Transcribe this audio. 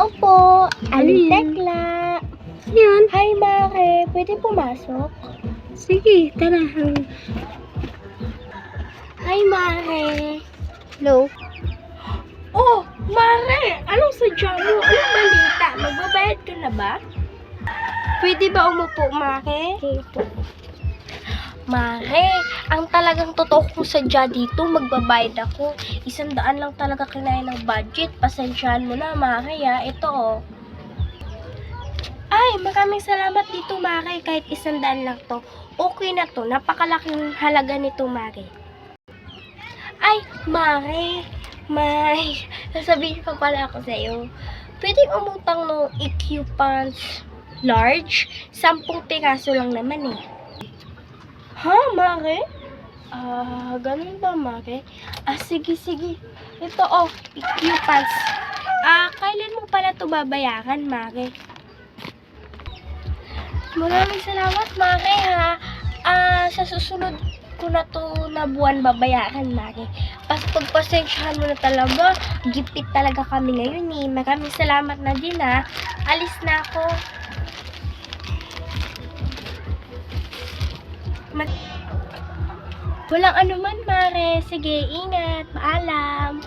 Tao po, Aling Alin? Tekla. Yan. Hi, Mare. Pwede pumasok? Sige, tara. Hi, Mare. Hello? Oh, Mare! Anong sadya mo? Anong balita? Magbabayad ka na ba? Pwede ba umupo, Mare? Okay po. Mare, ang talagang totoo kong sadya dito, magbabayad ako. 100 lang talaga kinain ng budget. Pasensyahan mo na, Mare, ha? Ito, oh. Ay, maraming salamat dito, Mare. Kahit 100 lang to. Okay na to. Napakalaking halaga nito, Mare. Ay, Mare. May, sasabihin pa pala ako sa'yo. Pwedeng umutang no EQ Punch large? 10 piraso lang naman eh. Ha, Mare? Ganun ba, Mare? Sige, sige. Ito, oh, EQ Punch. Kailan mo pala ito babayaran, Mare? Maraming salamat, Mare, ha? Sa susunod ko na to na buwan babayaran, Mare. Pagpasensyahan mo na talaga. Gipit talaga kami ngayon, eh. Maraming salamat na din, ha? Alis na ako. Walang anuman, Mare. Sige, ingat. Paalam.